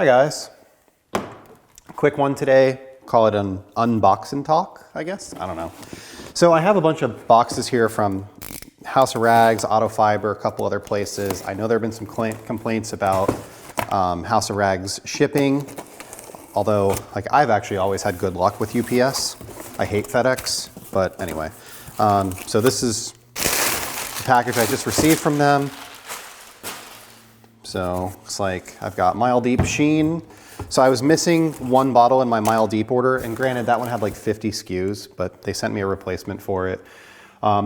Hi guys. Quick one today. Call it an unboxing talk, I guess. I don't know. So I have a bunch of boxes here from House of Rags, Autofiber, a couple other places. I know there have been some complaints about House of Rags shipping, although like I've actually always had good luck with UPS. I hate FedEx, but anyway. So this is the package I just received from them. So looks like I've got Mile Deep Sheen. So I was missing one bottle in my Mile Deep order, and granted that one had like 50 SKUs, but they sent me a replacement for it.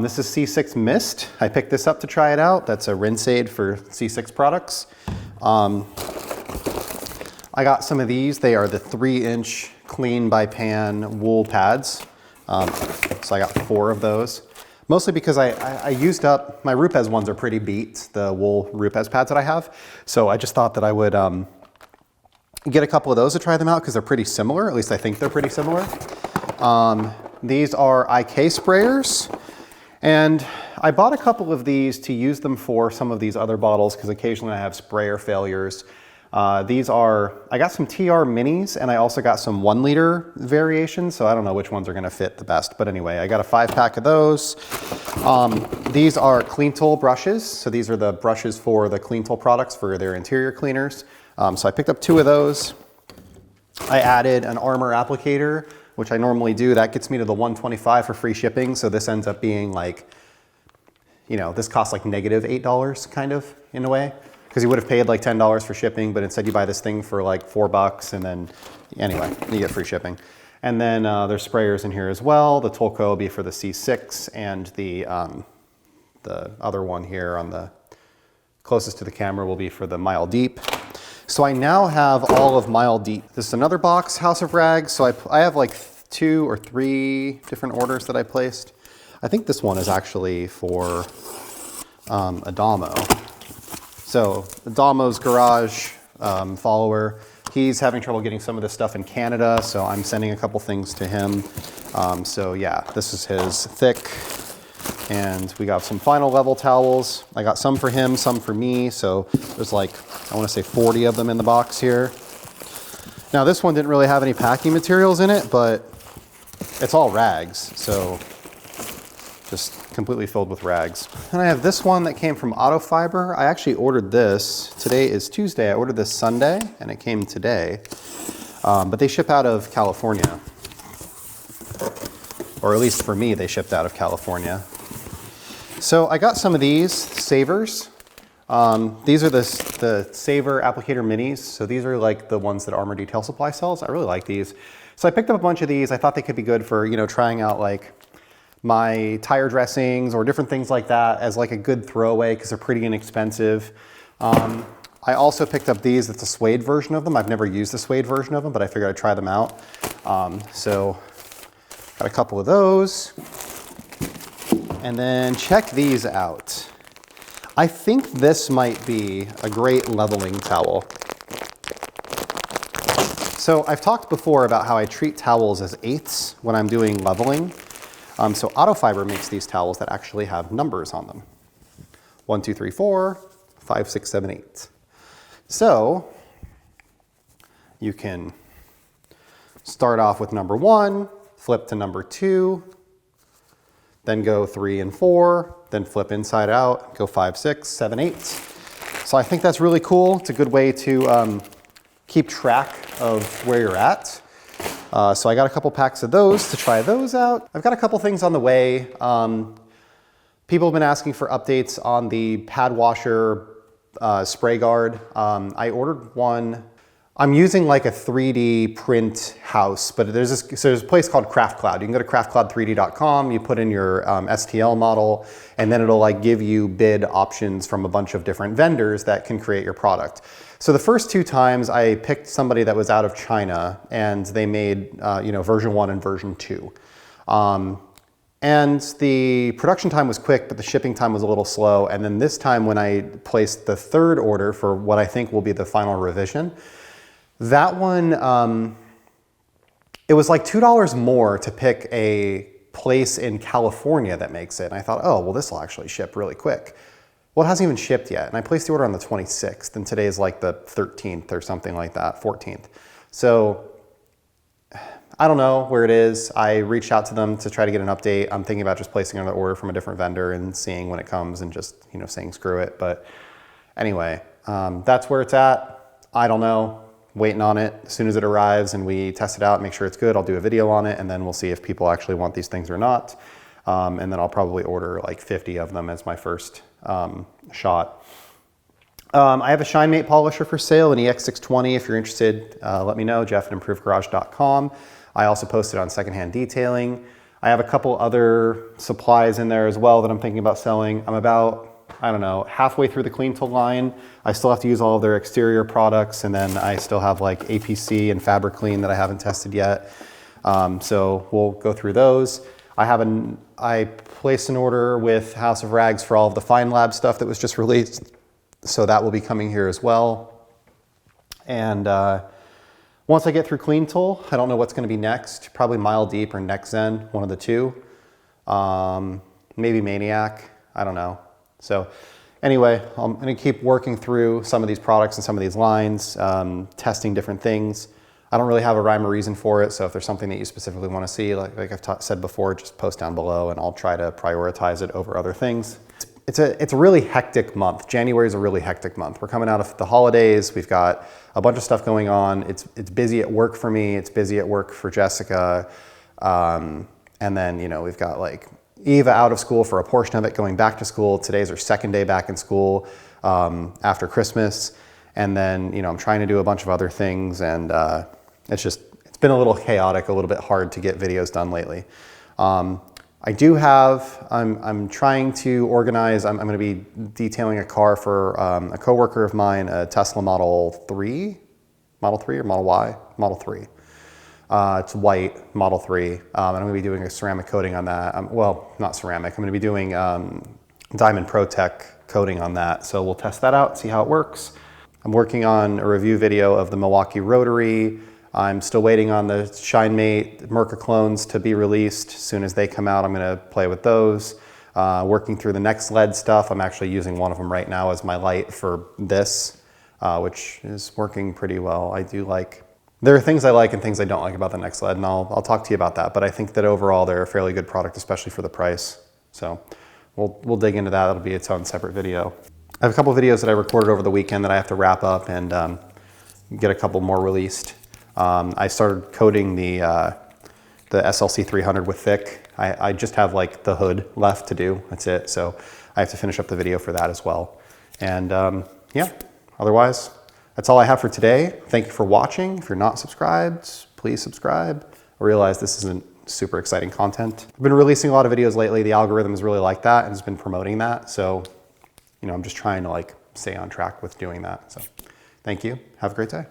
This is C6 Mist. I picked this up to try it out. That's a rinse aid for C6 products. I got some of these. They are the 3-inch clean by pan wool pads. So I got 4 of those. Mostly because I used up, my Rupes ones are pretty beat, the wool Rupes pads that I have. So I just thought that I would get a couple of those to try them out because they're pretty similar. At least I think they're pretty similar. These are IK sprayers. And I bought a couple of these to use them for some of these other bottles because occasionally I have sprayer failures. These are, I got some TR minis and I also got some 1 liter variations. So I don't know which ones are gonna fit the best, but anyway, I got a 5-pack of those. These are Clean Tool brushes. So these are the brushes for the Clean Tool products for their interior cleaners. So I picked up 2 of those. I added an Armor applicator, which I normally do. That gets me to the $125 for free shipping. So this ends up being like, you know, this costs like -$8 kind of in a way. Because you would have paid like $10 for shipping, but instead you buy this thing for like $4 and then, anyway, you get free shipping. And then there's sprayers in here as well. The Tolco will be for the C6 and the other one here on the closest to the camera will be for the Mile Deep. So I now have all of Mile Deep. This is another box, House of Rags. So I have like 2 or 3 different orders that I placed. I think this one is actually for Adamo. So Adamo's garage follower, he's having trouble getting some of this stuff in Canada, so I'm sending a couple things to him. So yeah, this is his thick, and we got some final level towels. I got some for him, some for me, so there's like, I wanna say 40 of them in the box here. Now this one didn't really have any packing materials in it, but it's all rags, so just completely filled with rags. And I have this one that came from Autofiber. I actually ordered this. Today is Tuesday. I ordered this Sunday and it came today. But they ship out of California. Or at least for me, they shipped out of California. So I got some of these savers. These are the Saver applicator minis. So these are like the ones that Armor Detail Supply sells. I really like these. So I picked up a bunch of these. I thought they could be good for, you know, trying out like my tire dressings or different things like that as like a good throwaway because they're pretty inexpensive. I also picked up these. It's a suede version of them. I've never used the suede version of them, but I figured I'd try them out. So got a couple of those. And then check these out. I think this might be a great leveling towel. So I've talked before about how I treat towels as 8ths when I'm doing leveling. So Autofiber makes these towels that actually have numbers on them. 1, 2, 3, 4, 5, 6, 7, 8. So you can start off with number 1, flip to number 2, then go 3 and 4, then flip inside out, go 5, 6, 7, 8. So I think that's really cool. It's a good way to keep track of where you're at. So I got a couple packs of those to try those out. I've got a couple things on the way. People have been asking for updates on the pad washer spray guard. I ordered one. I'm using like a 3D print house, but there's a place called Craft Cloud. You can go to craftcloud3d.com, you put in your STL model, and then it'll like give you bid options from a bunch of different vendors that can create your product. So the first 2 times I picked somebody that was out of China and they made you know, version 1 and version 2. And the production time was quick, but the shipping time was a little slow. And then this time when I placed the 3rd order for what I think will be the final revision, that one, it was like $2 more to pick a place in California that makes it. And I thought, oh, well, this will actually ship really quick. well, it hasn't even shipped yet. And I placed the order on the 26th, and today is like the 13th or something like that, 14th. So I don't know where it is. I reached out to them to try to get an update. I'm thinking about just placing another order from a different vendor and seeing when it comes and just, you know, saying screw it. But anyway, that's where it's at. I don't know. Waiting on it. As soon as it arrives and we test it out, make sure it's good, I'll do a video on it, and then we'll see if people actually want these things or not. And then I'll probably order like 50 of them as my first shot. I have a ShineMate polisher for sale, an EX620. If you're interested, let me know, jeff@improvedgarage.com. I also posted on Secondhand Detailing. I have a couple other supplies in there as well that I'm thinking about selling. I'm about, I don't know, halfway through the Clean Tool line. I still have to use all of their exterior products, and then I still have like APC and Fabric Clean that I haven't tested yet. So we'll go through those. I placed an order with House of Rags for all of the Fine Lab stuff that was just released. So that will be coming here as well. And once I get through Clean Tool, I don't know what's going to be next. Probably Mile Deep or Next Zen, one of the two. Maybe Maniac, I don't know. So anyway, I'm going to keep working through some of these products and some of these lines, testing different things. I don't really have a rhyme or reason for it, so if there's something that you specifically want to see, like I've said before, just post down below and I'll try to prioritize it over other things. It's a really hectic month. January is a really hectic month. We're coming out of the holidays. We've got a bunch of stuff going on. It's busy at work for me. It's busy at work for Jessica. And then, you know, we've got like Eva out of school for a portion of it, going back to school. Today's our second day back in school after Christmas. And then, you know, I'm trying to do a bunch of other things, and it's been a little chaotic, a little bit hard to get videos done lately. I'm trying to organize, I'm going to be detailing a car for a coworker of mine, a Tesla Model 3 or Model Y? Model 3. It's white, Model 3, and I'm going to be doing a ceramic coating on that. Well, not ceramic, I'm going to be doing Diamond Protech coating on that. So we'll test that out, see how it works. I'm working on a review video of the Milwaukee rotary. I'm still waiting on the ShineMate Merca clones to be released. As soon as they come out, I'm going to play with those. Working through the next LED stuff. I'm actually using one of them right now as my light for this, which is working pretty well. There are things I like and things I don't like about the next LED, and I'll talk to you about that. But I think that overall they're a fairly good product, especially for the price. So we'll dig into that. That'll be its own separate video. I have a couple of videos that I recorded over the weekend that I have to wrap up and get a couple more released. I started coating the SLC 300 with thick. I just have like the hood left to do. That's it. So I have to finish up the video for that as well. And yeah, otherwise, that's all I have for today. Thank you for watching. If you're not subscribed, please subscribe. I realize this isn't super exciting content. I've been releasing a lot of videos lately. The algorithm is really like that and has been promoting that. So, you know, I'm just trying to like stay on track with doing that. So thank you. Have a great day.